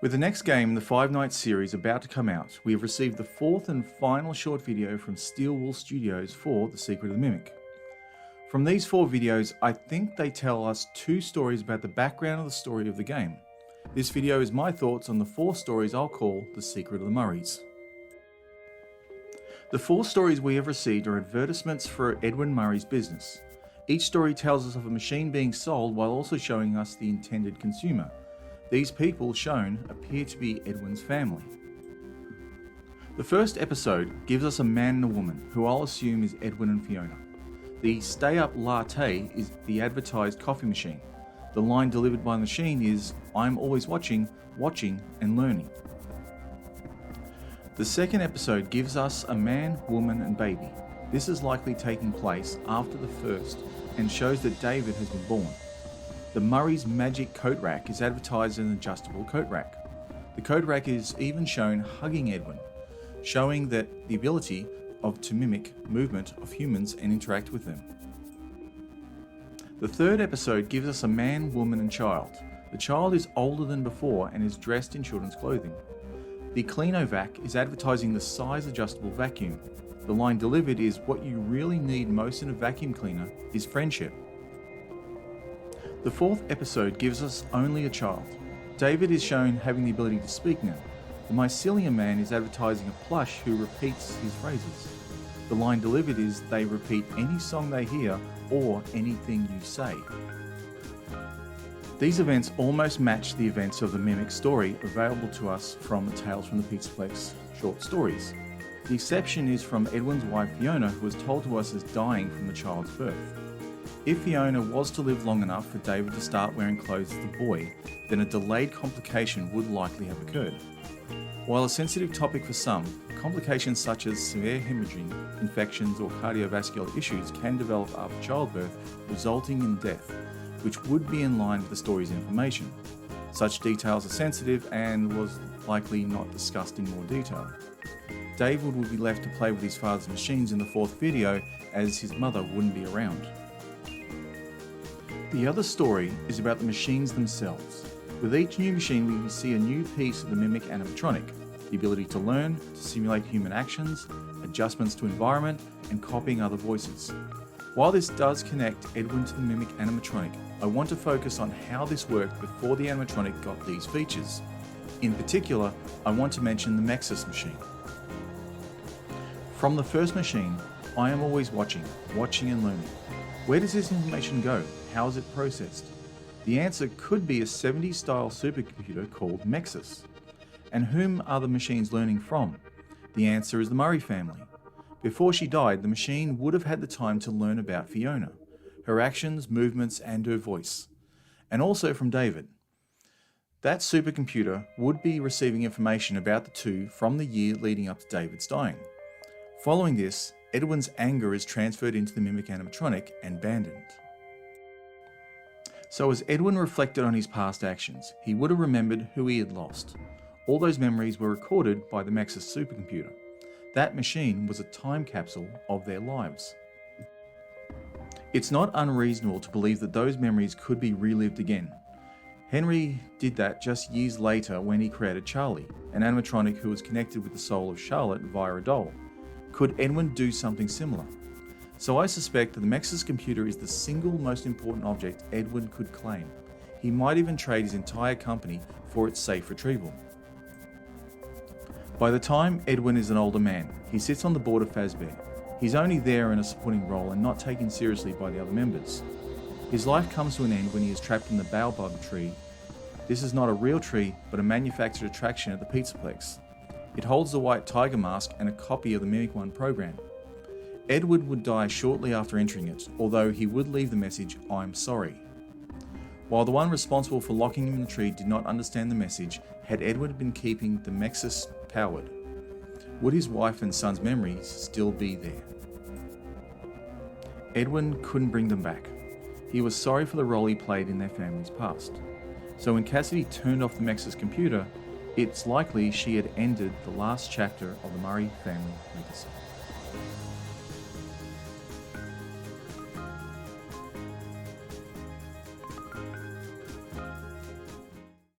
With the next game in the 5-night series about to come out, we have received the fourth and final short video from Steel Wool Studios for The Secret of the Mimic. From these 4 videos, I think they tell us 2 stories about the background of the story of the game. This video is my thoughts on the 4 stories I'll call The Secret of the Murrays. The 4 stories we have received are advertisements for Edwin Murray's business. Each story tells us of a machine being sold while also showing us the intended consumer. These people shown appear to be Edwin's family. The first episode gives us a man and a woman, who I'll assume is Edwin and Fiona. The Stay Up Latte is the advertised coffee machine. The line delivered by the machine is, "I'm always watching, watching and learning." The second episode gives us a man, woman and baby. This is likely taking place after the first and shows that David has been born. The Murray's Magic Coat Rack is advertised as an adjustable coat rack. The coat rack is even shown hugging Edwin, showing that the ability to mimic movement of humans and interact with them. The third episode gives us a man, woman and child. The child is older than before and is dressed in children's clothing. The Cleanovac is advertising the size adjustable vacuum. The line delivered is, "What you really need most in a vacuum cleaner is friendship." The fourth episode gives us only a child. David is shown having the ability to speak now. The Mycelium Man is advertising a plush who repeats his phrases. The line delivered is, "They repeat any song they hear or anything you say." These events almost match the events of the Mimic story available to us from the Tales from the Pizzaplex short stories. The exception is from Edwin's wife Fiona, who was told to us as dying from the child's birth. If Fiona was to live long enough for David to start wearing clothes as a boy, then a delayed complication would likely have occurred. While a sensitive topic for some, complications such as severe hemorrhaging, infections or cardiovascular issues can develop after childbirth, resulting in death, which would be in line with the story's information. Such details are sensitive and was likely not discussed in more detail. David would be left to play with his father's machines in the 4th video, as his mother wouldn't be around. The other story is about the machines themselves. With each new machine we see a new piece of the Mimic animatronic, the ability to learn, to simulate human actions, adjustments to environment, and copying other voices. While this does connect Edwin to the Mimic animatronic, I want to focus on how this worked before the animatronic got these features. In particular, I want to mention the Mexus machine. From the first machine, I am always watching, watching and learning. Where does this information go? How is it processed? The answer could be a 70s style supercomputer called Mexus. And whom are the machines learning from? The answer is the Murray family. Before she died, the machine would have had the time to learn about Fiona, her actions, movements and her voice, and also from David. That supercomputer would be receiving information about the two from the year leading up to David's dying. Following this, Edwin's anger is transferred into the Mimic animatronic and abandoned. So as Edwin reflected on his past actions, he would have remembered who he had lost. All those memories were recorded by the Mexus supercomputer. That machine was a time capsule of their lives. It's not unreasonable to believe that those memories could be relived again. Henry did that just years later when he created Charlie, an animatronic who was connected with the soul of Charlotte via a doll. Could Edwin do something similar? So I suspect that the Mexus computer is the single most important object Edwin could claim. He might even trade his entire company for its safe retrieval. By the time Edwin is an older man, he sits on the board of Fazbear. He's only there in a supporting role and not taken seriously by the other members. His life comes to an end when he is trapped in the baobab tree. This is not a real tree, but a manufactured attraction at the Pizzaplex. It holds the white tiger mask and a copy of the Mimic 1 program. Edward would die shortly after entering it, although he would leave the message, "I'm sorry." While the one responsible for locking him in the tree did not understand the message, had Edward been keeping the Mexus powered, would his wife and son's memories still be there? Edwin couldn't bring them back. He was sorry for the role he played in their family's past. So when Cassidy turned off the Mexus computer, it's likely she had ended the last chapter of the Murray family legacy.